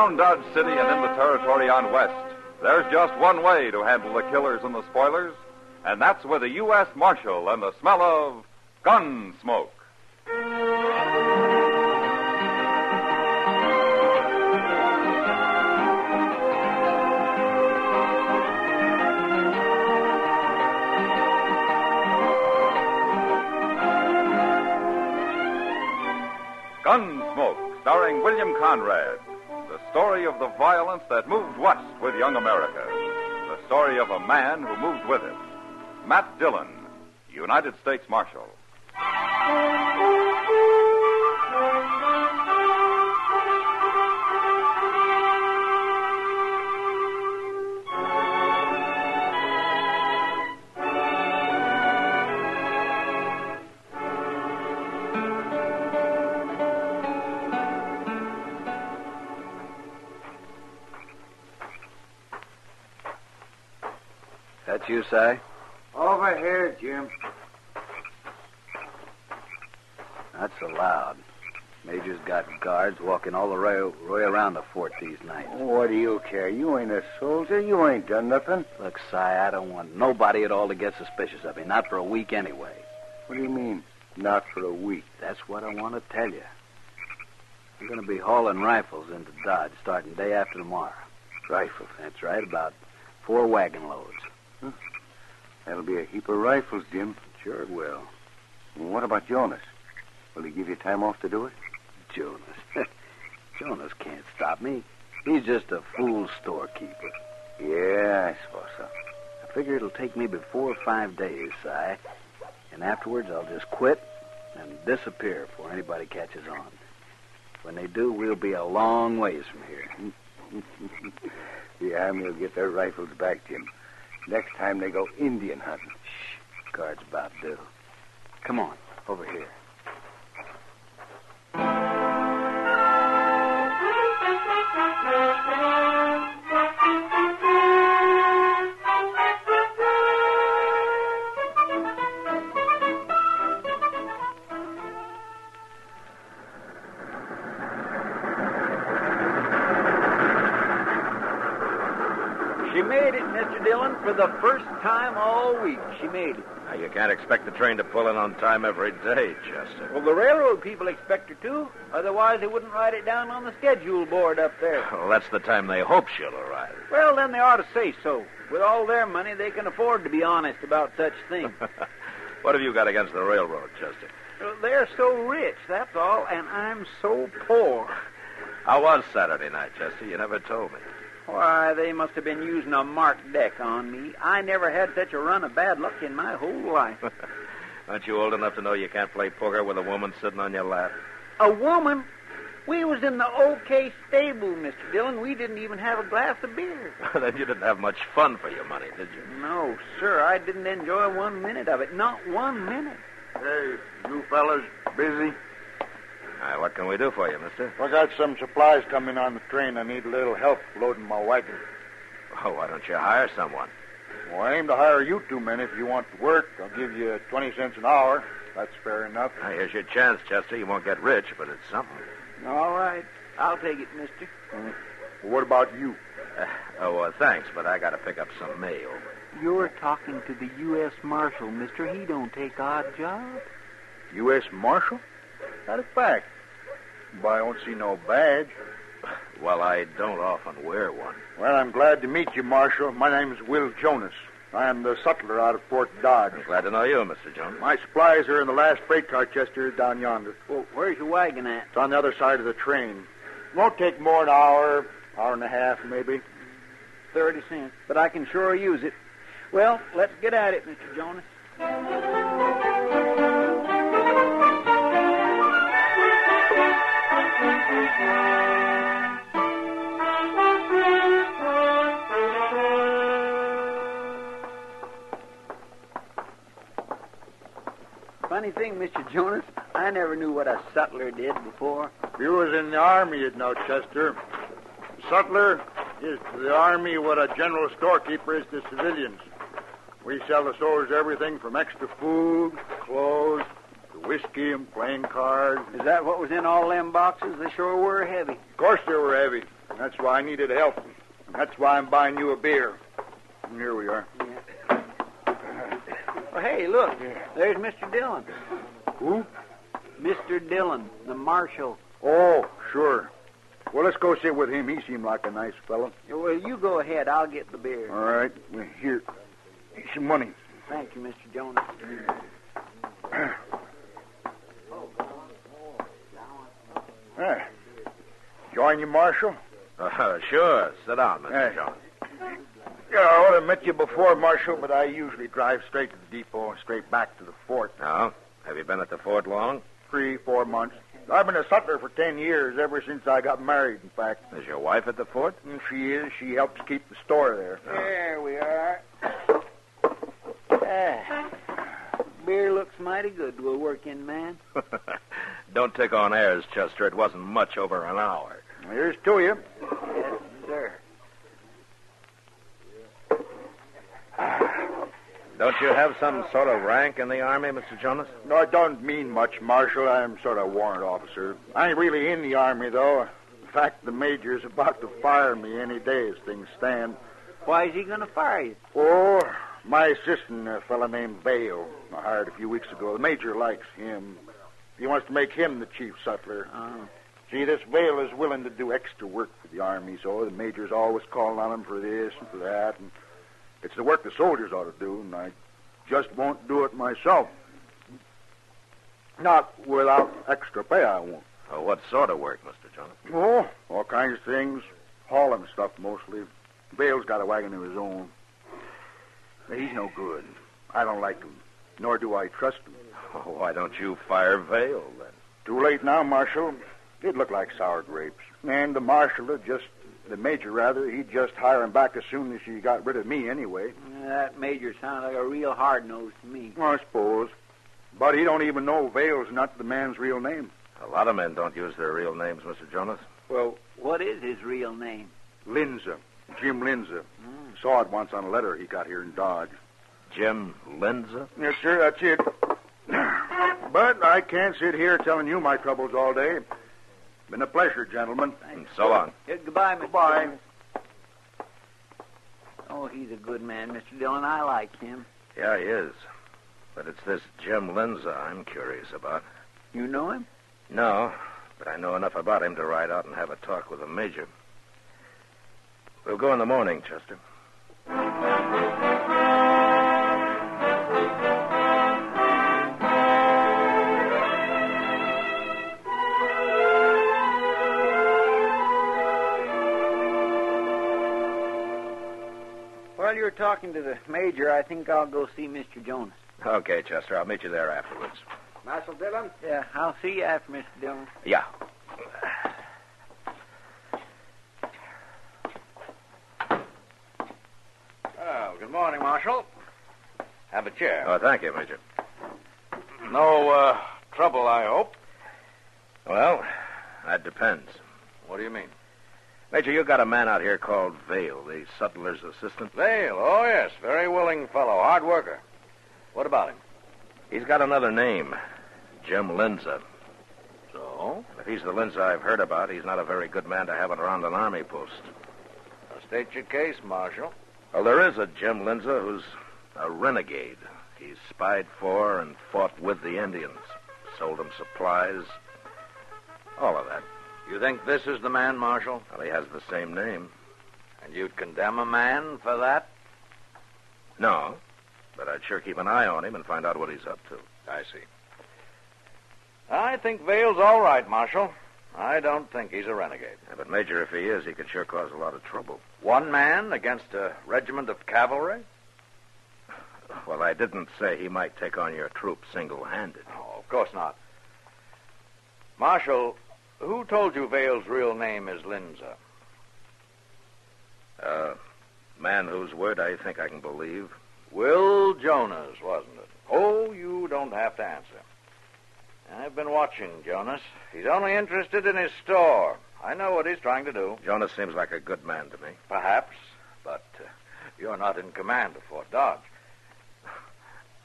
Around Dodge City and in the territory on West, there's just one way to handle the killers and the spoilers, and that's with a U.S. Marshal and the smell of Gunsmoke. Gunsmoke, starring William Conrad. The story of the violence that moved west with young America. The story of a man who moved with it. Matt Dillon, United States Marshal. That you, Si? Over here, Jim. Not so loud. Major's got guards walking all the way around the fort these nights. What do you care? You ain't a soldier. You ain't done nothing. Look, Si, I don't want nobody at all to get suspicious of me. Not for a week anyway. What do you mean, not for a week? That's what I want to tell you. I'm going to be hauling rifles into Dodge starting day after tomorrow. Rifles? That's right, about 4 wagon loads. That'll be a heap of rifles, Jim. Sure it will. And what about Jonas? Will he give you time off to do it? Jonas? Jonas can't stop me. He's just a fool storekeeper. Yeah, I suppose so. I figure it'll take maybe 4 or 5 days, Si. And afterwards, I'll just quit and disappear before anybody catches on. When they do, we'll be a long ways from here. The Army will get their rifles back, Jim. Next time they go Indian hunting. Shh. Guard's about due. Come on, over here. She made it, Mr. Dillon, for the first time all week. She made it. Now, you can't expect the train to pull in on time every day, Chester. Well, the railroad people expect her to. Otherwise, they wouldn't write it down on the schedule board up there. Well, that's the time they hope she'll arrive. Well, then they ought to say so. With all their money, they can afford to be honest about such things. What have you got against the railroad, Chester? Well, they're so rich, that's all, and I'm so poor. How was Saturday night, Chester? You never told me. Why, they must have been using a marked deck on me. I never had such a run of bad luck in my whole life. Aren't you old enough to know you can't play poker with a woman sitting on your lap? A woman? We was in the OK stable, Mr. Dillon. We didn't even have a glass of beer. Then you didn't have much fun for your money, did you? No, sir. I didn't enjoy 1 minute of it. Not 1 minute. Hey, you fellas busy? What can we do for you, mister? I got some supplies coming on the train. I need a little help loading my wagon. Oh, why don't you hire someone? Well, I aim to hire you 2 men if you want to work. I'll give you 20 cents an hour. That's fair enough. Now, here's your chance, Chester. You won't get rich, but it's something. All right. I'll take it, mister. Well, what about you? Thanks, but I got to pick up some mail. You're talking to the U.S. Marshal, mister. He don't take odd jobs. U.S. Marshal? Not a fact. But I don't see no badge. Well, I don't often wear one. Well, I'm glad to meet you, Marshal. My name's Will Jonas. I am the sutler out of Fort Dodge. Glad to know you, Mr. Jones. My supplies are in the last freight car, Chester, down yonder. Well, where's your wagon at? It's on the other side of the train. Won't take more than an hour and a half, maybe. 30 cents. But I can sure use it. Well, let's get at it, Mr. Jonas. Funny thing, Mr. Jonas, I never knew what a sutler did before. If you was in the Army, you'd know, Chester. Sutler is to the Army what a general storekeeper is to civilians. We sell the soldiers everything from extra food, clothes, to whiskey and playing cards. Is that what was in all them boxes? They sure were heavy. Of course they were heavy. That's why I needed help. That's why I'm buying you a beer. And here we are. Yeah. Well, hey, look. There's Mr. Dillon. Who? Mr. Dillon, the marshal. Oh, sure. Well, let's go sit with him. He seemed like a nice fellow. Well, you go ahead. I'll get the beer. All right. Well, here. Here's some money. Thank you, Mr. Jonas. Join you, Marshal? Sure. Sit down, Mr. Hey. Jones. Yeah, I would have met you before, Marshal, but I usually drive straight to the depot and straight back to the fort. Oh? Have you been at the fort long? 3-4 months. I've been a sutler for 10 years, ever since I got married, in fact. Is your wife at the fort? And she is. She helps keep the store there. There we are. Beer looks mighty good to a working man. Don't take on airs, Chester. It wasn't much over an hour. Here's to you. Yes, sir. Don't you have some sort of rank in the Army, Mr. Jonas? No, it don't mean much, Marshal. I'm sort of warrant officer. I ain't really in the Army, though. In fact, the major's about to fire me any day as things stand. Why is he going to fire you? Oh, my assistant, a fella named Vale, I hired a few weeks ago. The major likes him. He wants to make him the chief sutler. Oh. See, this Vale is willing to do extra work for the Army, so the major's always calling on him for this and for that. And it's the work the soldiers ought to do, and I just won't do it myself. Not without extra pay, I won't. Oh, what sort of work, Mr. Jonas? Oh, all kinds of things. Hauling stuff, mostly. Vale's got a wagon of his own. He's no good. I don't like him, nor do I trust him. Oh, why don't you fire Vale, then? Too late now, Marshal. It looked like sour grapes. And the major, he'd just hire him back as soon as he got rid of me anyway. That major sounds like a real hard-nose to me. I suppose. But he don't even know Vale's not the man's real name. A lot of men don't use their real names, Mr. Jonas. Well, What is his real name? Linza. Jim Linza. Saw it once on a letter he got here in Dodge. Jim Linza? Yes, sir, that's it. But I can't sit here telling you my troubles all day. Been a pleasure, gentlemen. So long. Goodbye, Mr. Goodbye. Dillon. Oh, he's a good man, Mr. Dillon. I like him. Yeah, he is. But it's this Jim Linza I'm curious about. You know him? No, but I know enough about him to ride out and have a talk with the major. We'll go in the morning, Chester. While you're talking to the major, I think I'll go see Mr. Jonas. Okay, Chester. I'll meet you there afterwards. Marshal Dillon? Yeah, I'll see you after, Mr. Dillon. Yeah. Oh, good morning, Marshal. Have a chair. Oh, thank you, Major. No trouble, I hope. Well, that depends. What do you mean? Major, you got a man out here called Vale, the sutler's assistant. Vale, oh, yes. Very willing fellow. Hard worker. What about him? He's got another name, Jim Linza. So? If he's the Linza I've heard about, he's not a very good man to have around an army post. State your case, Marshal. Well, there is a Jim Linza who's a renegade. He's spied for and fought with the Indians, sold them supplies, all of that. You think this is the man, Marshal? Well, he has the same name. And you'd condemn a man for that? No, but I'd sure keep an eye on him and find out what he's up to. I see. I think Vale's all right, Marshal. I don't think he's a renegade. Yeah, but, Major, if he is, he could sure cause a lot of trouble. One man against a regiment of cavalry? Well, I didn't say he might take on your troop single-handed. Oh, of course not. Marshal, who told you Vale's real name is Linza? Man whose word I think I can believe. Will Jonas, wasn't it? Oh, you don't have to answer. I've been watching Jonas. He's only interested in his store. I know what he's trying to do. Jonas seems like a good man to me. Perhaps, but you're not in command of Fort Dodge.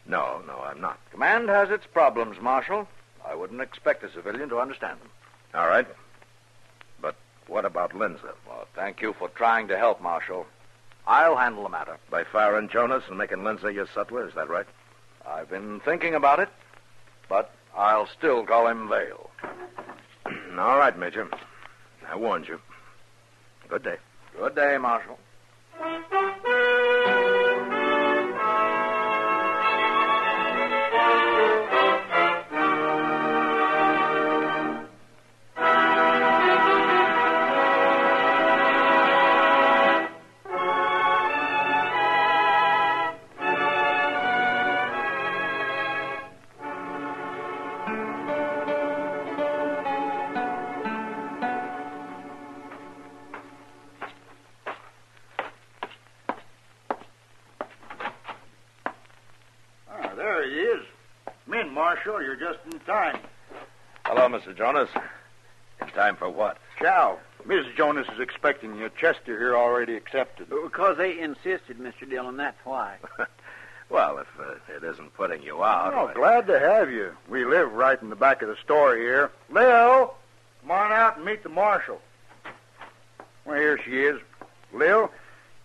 No, I'm not. Command has its problems, Marshal. I wouldn't expect a civilian to understand them. All right. But what about Lindsay? Well, thank you for trying to help, Marshal. I'll handle the matter. By firing Jonas and making Lindsay your sutler, is that right? I've been thinking about it, but I'll still call him Vale. All right, Major. I warned you. Good day. Good day, Marshal. There he is. Come in, Marshal. You're just in time. Hello, Mr. Jonas. In time for what? Chow. Mrs. Jonas is expecting you. Chester here already accepted. Because they insisted, Mr. Dillon, that's why. Well, if it isn't putting you out. Oh, glad to have you. We live right in the back of the store here. Lil, come on out and meet the Marshal. Well, here she is. Lil,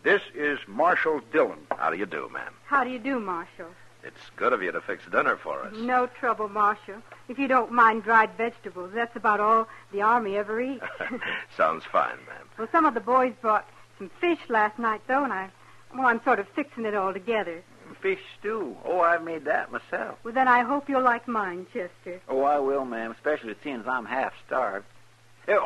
this is Marshal Dillon. How do you do, ma'am? How do you do, Marshal? It's good of you to fix dinner for us. No trouble, Marshal. If you don't mind dried vegetables, that's about all the Army ever eats. Sounds fine, ma'am. Well, some of the boys brought some fish last night, though, and I'm sort of fixing it all together. Fish stew. Oh, I made that myself. Well, then I hope you'll like mine, Chester. Oh, I will, ma'am, especially seeing as I'm half starved. I'm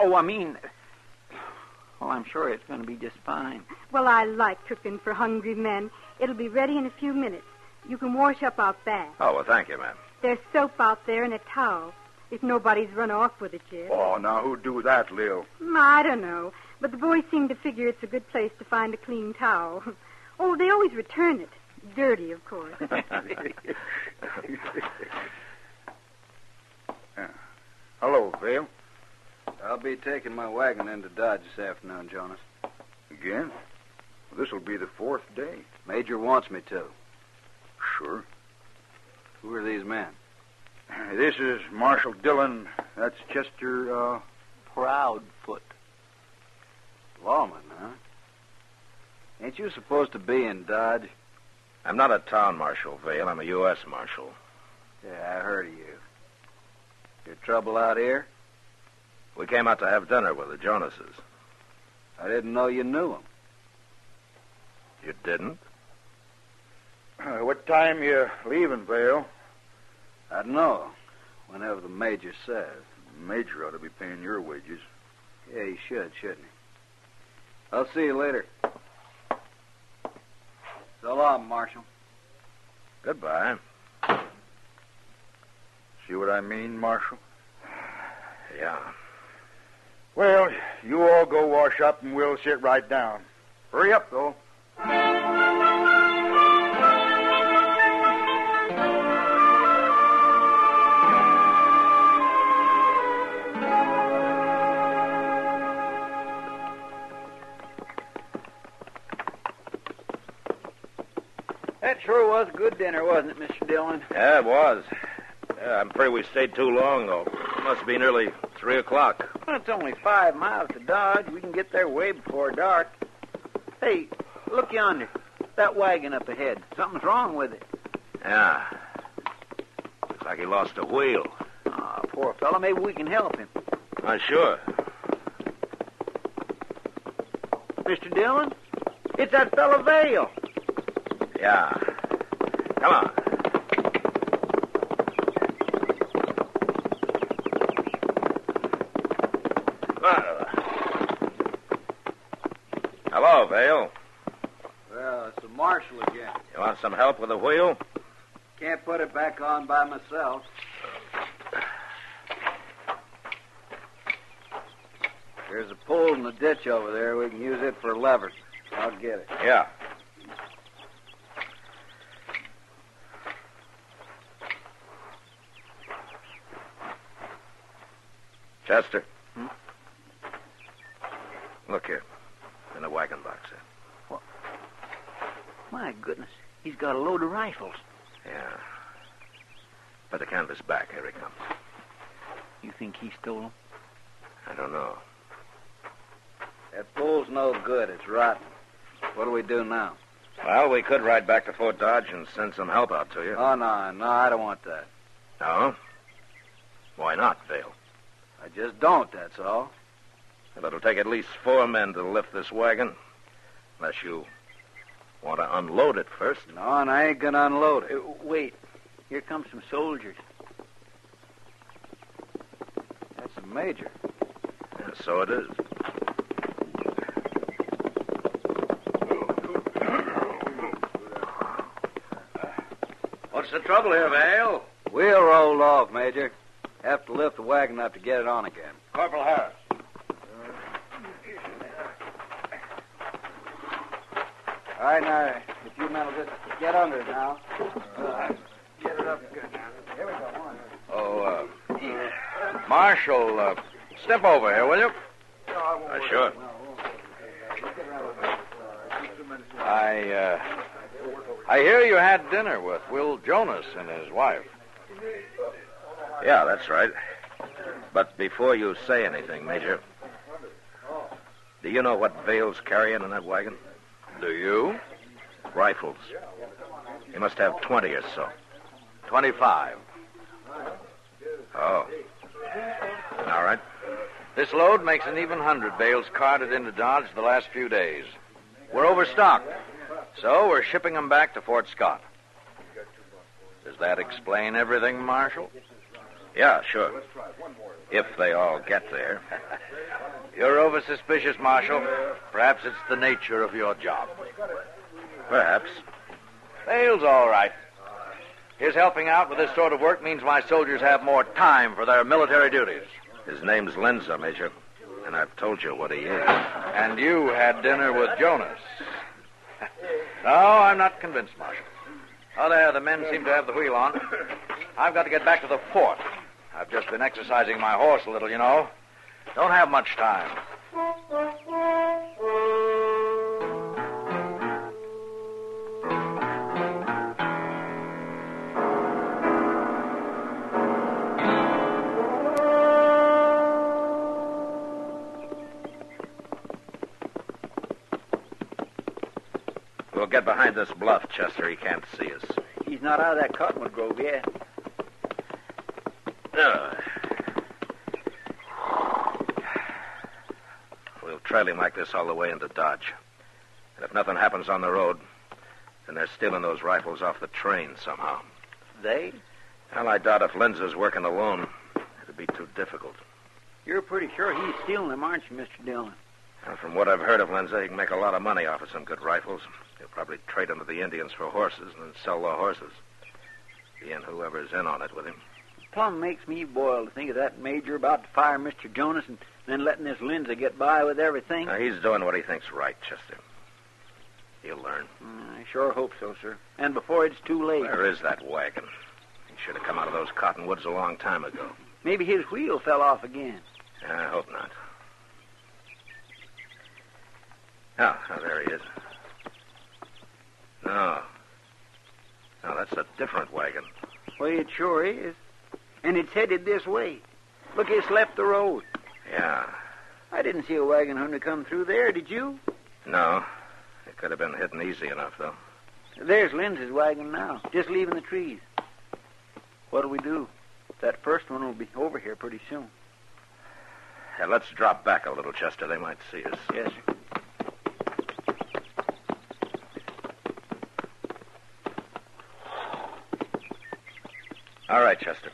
sure it's going to be just fine. Well, I like cooking for hungry men. It'll be ready in a few minutes. You can wash up out back. Oh, well, thank you, ma'am. There's soap out there and a towel, if nobody's run off with it yet. Oh, now who'd do that, Lil? I don't know, but the boys seem to figure it's a good place to find a clean towel. Oh, they always return it. Dirty, of course. Hello, Vale. I'll be taking my wagon into Dodge this afternoon, Jonas. Again? This'll be the fourth day. Major wants me to. Sure. Who are these men? This is Marshal Dillon. That's Chester, Proudfoot. Lawman, huh? Ain't you supposed to be in Dodge? I'm not a town marshal, Vale. I'm a U.S. marshal. Yeah, I heard of you. Your trouble out here? We came out to have dinner with the Jonases. I didn't know you knew them. You didn't? What time you leaving, Vale? I don't know. Whenever the major says. The major ought to be paying your wages. Yeah, he should, shouldn't he? I'll see you later. So long, Marshal. Goodbye. See what I mean, Marshal? Yeah. Well, you all go wash up and we'll sit right down. Hurry up, though. That sure was a good dinner, wasn't it, Mr. Dillon? Yeah, it was. Yeah, I'm afraid we stayed too long, though. It must be nearly 3 o'clock. Well, it's only 5 miles to Dodge. We can get there way before dark. Hey, look yonder. That wagon up ahead. Something's wrong with it. Yeah. Looks like he lost a wheel. Ah, poor fellow. Maybe we can help him. Sure. Mr. Dillon? It's that fellow Vale. Yeah. Come on. Hello, Vale. Well, it's the Marshal again. You want some help with the wheel? Can't put it back on by myself. There's a pole in the ditch over there. We can use it for a lever. I'll get it. Yeah. Chester. Look here. In the wagon box there. What? My goodness. He's got a load of rifles. Yeah. Put the canvas back. Here he comes. You think he stole them? I don't know. That pole's no good. It's rotten. What do we do now? Well, we could ride back to Fort Dodge and send some help out to you. Oh, no, I don't want that. No? Why not, Vale? I just don't, that's all. Well, it'll take at least 4 men to lift this wagon. Unless you want to unload it first. No, and I ain't gonna unload it. Wait. Here come some soldiers. That's a major. Yeah, so it is. What's the trouble here, Vale? Wheel rolled off, Major. Have to lift the wagon up to get it on again. Corporal Harris. All right, now, if you men will just get under it now. Get it up good now. Here we go, one. Oh, Marshal, step over here, will you? Sure. I hear you had dinner with Will Jonas and his wife. Yeah, that's right. But before you say anything, Major, do you know what Vale's carrying in that wagon? Do you? Rifles. He must have 20 or so. 25. Oh. All right. This load makes an even 100 bales carted into Dodge the last few days. We're overstocked, so we're shipping them back to Fort Scott. Does that explain everything, Marshal? Yeah, sure. If they all get there. You're over-suspicious, Marshal. Perhaps it's the nature of your job. Perhaps. Vale's all right. His helping out with this sort of work means my soldiers have more time for their military duties. His name's Lindsay, Major, and I've told you what he is. And you had dinner with Jonas. No, I'm not convinced, Marshal. Oh, there, the men seem to have the wheel on. I've got to get back to the fort. I've just been exercising my horse a little, you know. Don't have much time. We'll get behind this bluff, Chester. He can't see us. He's not out of that cottonwood grove yet. We'll trail him like this all the way into Dodge. And if nothing happens on the road, then they're stealing those rifles off the train somehow. They? Well, I doubt if Lindsay's working alone. It'd be too difficult. You're pretty sure he's stealing them, aren't you, Mr. Dillon? And from what I've heard of Lindsay, he can make a lot of money off of some good rifles. He'll probably trade them to the Indians for horses and then sell the horses. He and whoever's in on it with him. Plum makes me boil to think of that major about to fire Mr. Jonas and then letting this Lindsay get by with everything. Now, he's doing what he thinks right, Chester. He'll learn. I sure hope so, sir. And before it's too late. Where is that wagon? He should have come out of those cottonwoods a long time ago. Maybe his wheel fell off again. I hope not. Oh, there he is. No, that's a different wagon. Well, it sure is. And it's headed this way. Look, it's left the road. Yeah. I didn't see a wagon hunter come through there, did you? No. It could have been hidden easy enough, though. There's Lindsay's wagon now, just leaving the trees. What'll we do? That first one will be over here pretty soon. Yeah, let's drop back a little, Chester. They might see us. Yes, sir. All right, Chester.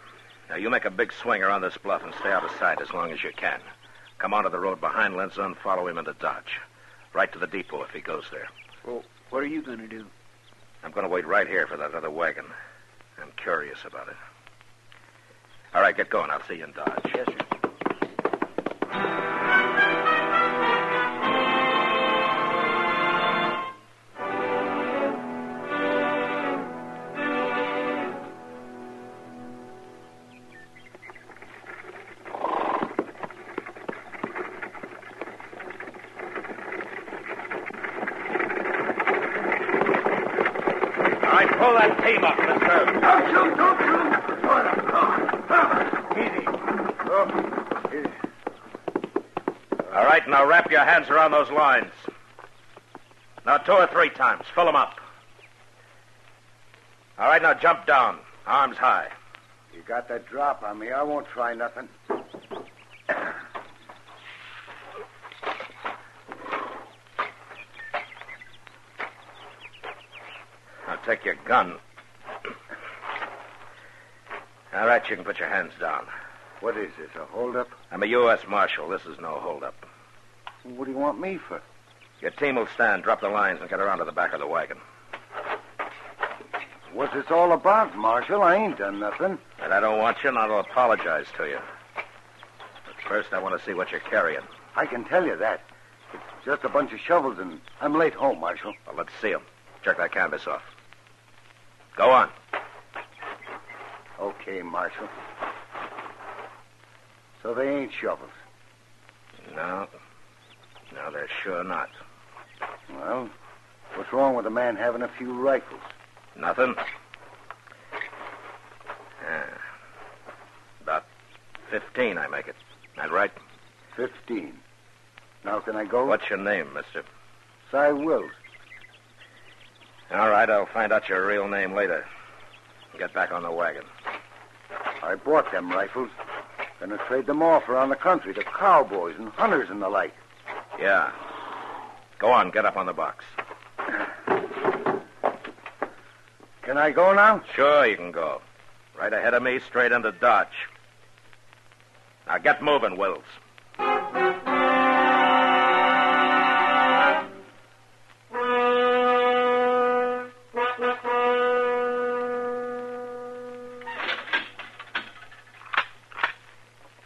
Now, you make a big swing around this bluff and stay out of sight as long as you can. Come onto the road behind Lindsay and follow him into Dodge. Right to the depot if he goes there. Well, what are you going to do? I'm going to wait right here for that other wagon. I'm curious about it. All right, get going. I'll see you in Dodge. Yes, sir. Pull that team up, mister. Don't shoot! Easy. All right, now wrap your hands around those lines. Now 2 or 3 times. Fill them up. All right, now jump down. Arms high. You got that drop on me. I won't try nothing. Now take your gun. All right, you can put your hands down. What is this, a holdup? I'm a U.S. Marshal. This is no holdup. What do you want me for? Your team will stand, drop the lines, and get around to the back of the wagon. What's this all about, Marshal? I ain't done nothing. And I don't want you, and I'll apologize to you. But first, I want to see what you're carrying. I can tell you that. It's just a bunch of shovels, and I'm late home, Marshal. Well, let's see them. Check that canvas off. Go on. Okay, Marshal. So they ain't shovels. No. No, they're sure not. Well, what's wrong with a man having a few rifles? Nothing. About 15, I make it. That right? 15. Now can I go? What's your name, mister? Cy Wills. All right, I'll find out your real name later. Get back on the wagon. I bought them rifles. Gonna trade them off around the country to cowboys and hunters and the like. Yeah. Go on, get up on the box. Can I go now? Sure, you can go. Right ahead of me, straight into Dodge. Now get moving, Wills.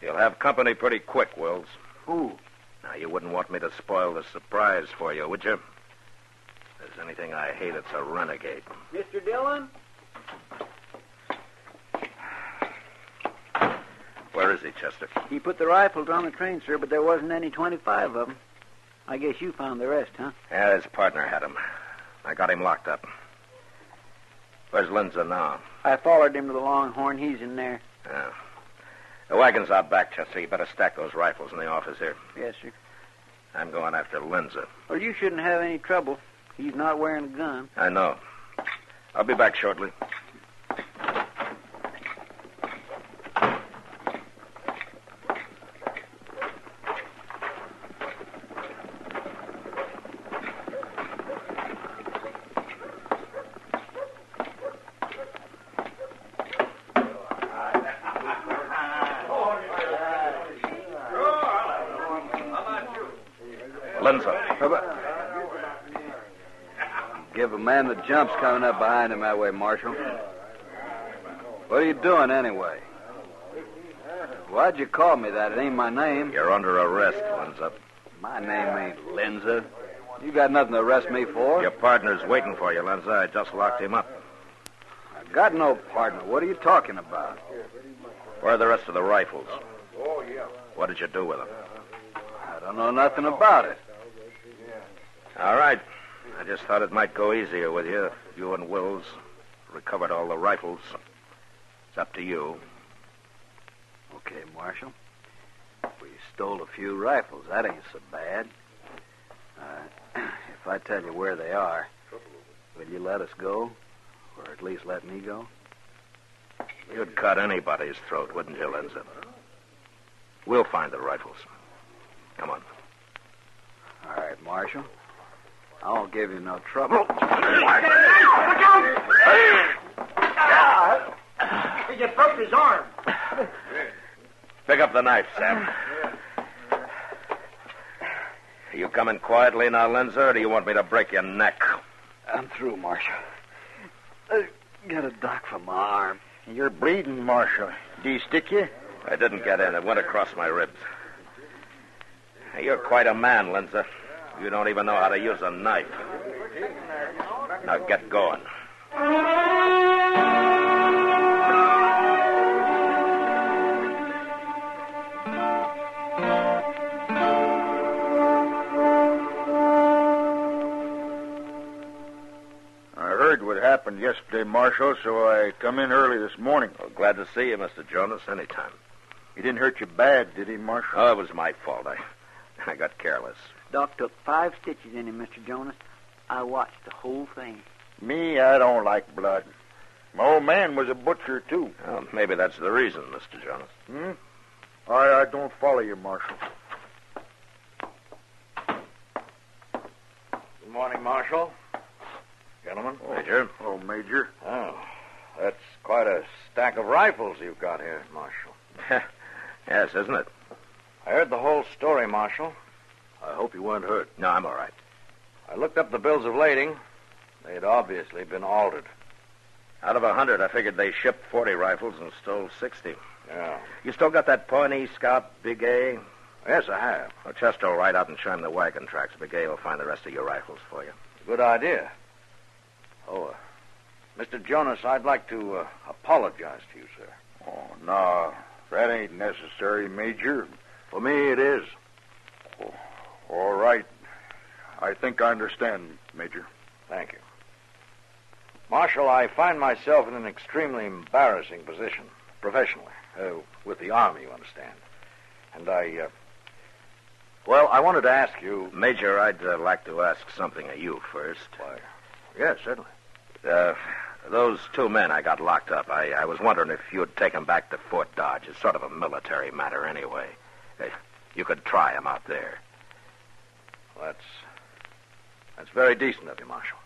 You'll have company pretty quick, Wills. Who? Now, you wouldn't want me to spoil the surprise for you, would you? If there's anything I hate, it's a renegade. Mr. Dillon? Where is he, Chester? He put the rifles on the train, sir, but there wasn't any 25 of them. I guess you found the rest, huh? Yeah, his partner had him. I got him locked up. Where's Lindsay now? I followed him to the Longhorn. He's in there. Yeah. The wagon's out back, Chester. You better stack those rifles in the office here. Yes, sir. I'm going after Lindsay. Well, you shouldn't have any trouble. He's not wearing a gun. I know. I'll be back shortly. Lindsay. Give a man the jumps coming up behind him that way, Marshal. What are you doing anyway? Why'd you call me that? It ain't my name. You're under arrest, Lindsay. My name ain't Lindsay. You got nothing to arrest me for. Your partner's waiting for you, Lindsay. I just locked him up. I got no partner. What are you talking about? Where are the rest of the rifles? What did you do with them? I don't know nothing about it. All right. I just thought it might go easier with you if you and Wills recovered all the rifles. It's up to you. Okay, Marshal. We stole a few rifles. That ain't so bad. If I tell you where they are, will you let us go? Or at least let me go? You'd cut anybody's throat, wouldn't you, Lindsay? We'll find the rifles. Come on. All right, Marshal. I won't give you no trouble. You broke his arm. Pick up the knife, Sam. Are you coming quietly now, Lindsay, or do you want me to break your neck? I'm through, Marshal. I got a dock for my arm. You're bleeding, Marshal. Do you stick you? I didn't get in. It went across my ribs. You're quite a man, Lindsay. You don't even know how to use a knife. Now get going. I heard what happened yesterday, Marshal, so I come in early this morning. Well, glad to see you, Mr. Jonas, anytime. He didn't hurt you bad, did he, Marshal? Oh, it was my fault. I I got careless. Doc took 5 stitches in him, Mr. Jonas. I watched the whole thing. Me, I don't like blood. My old man was a butcher, too. Well, maybe that's the reason, Mr. Jonas. I don't follow you, Marshal. Good morning, Marshal. Gentlemen. Major. Oh, Major. Oh, that's quite a stack of rifles you've got here, Marshal. Yes, isn't it? I heard the whole story, Marshal. I hope you weren't hurt. No, I'm all right. I looked up the bills of lading. They'd obviously been altered. Out of 100, I figured they shipped 40 rifles and stole 60. Yeah. You still got that Pawnee Scout, Big A? Yes, I have. Well, Chester will ride out and show him the wagon tracks. Big A will find the rest of your rifles for you. Good idea. Oh, Mr. Jonas, I'd like to apologize to you, sir. Oh, no, that ain't necessary, Major. For me, it is. Oh, all right. I think I understand, Major. Thank you. Marshal, I find myself in an extremely embarrassing position, professionally, with the Army, you understand. And I wanted to ask you... Major, I'd like to ask something of you first. Why, yes, certainly. Those 2 men I got locked up, I was wondering if you'd take them back to Fort Dodge. It's sort of a military matter anyway. You could try them out there. Well, that's very decent of you, Marshal.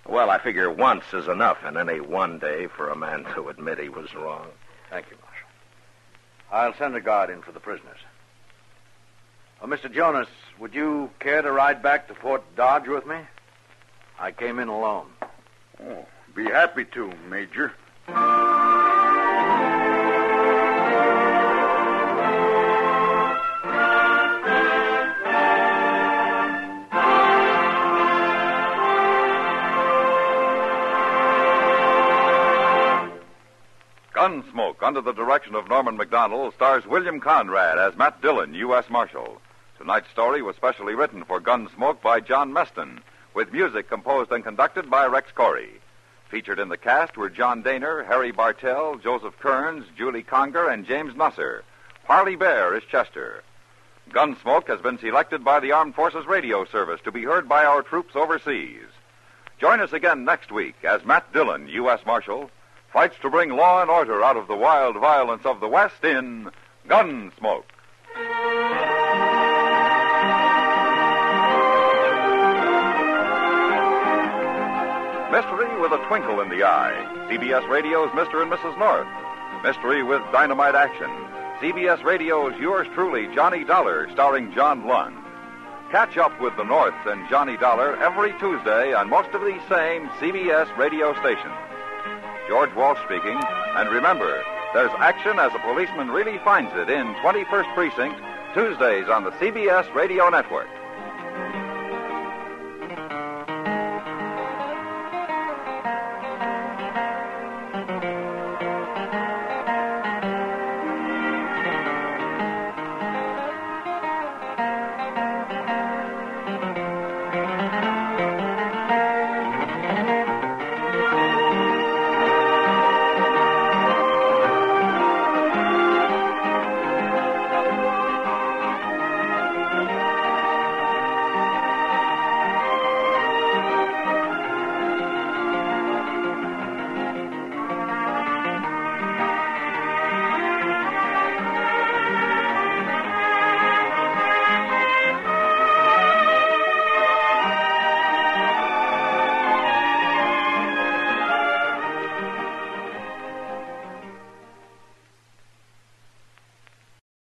Well, I figure once is enough in any one day for a man to admit he was wrong. Thank you, Marshal. I'll send a guard in for the prisoners. Mr. Jonas, would you care to ride back to Fort Dodge with me? I came in alone. Oh, be happy to, Major. Gunsmoke, under the direction of Norman Macdonald, stars William Conrad as Matt Dillon, U.S. Marshal. Tonight's story was specially written for Gunsmoke by John Meston, with music composed and conducted by Rex Corey. Featured in the cast were John Daner, Harry Bartell, Joseph Kearns, Julie Conger, and James Nusser. Parley Bear is Chester. Gunsmoke has been selected by the Armed Forces Radio Service to be heard by our troops overseas. Join us again next week as Matt Dillon, U.S. Marshal, fights to bring law and order out of the wild violence of the West in Gunsmoke. Mystery with a twinkle in the eye. CBS Radio's Mr. and Mrs. North. Mystery with dynamite action. CBS Radio's Yours Truly, Johnny Dollar, starring John Lund. Catch up with the Norths and Johnny Dollar every Tuesday on most of these same CBS radio stations. George Walsh speaking, and remember, there's action as a policeman really finds it in 21st Precinct, Tuesdays on the CBS Radio Network.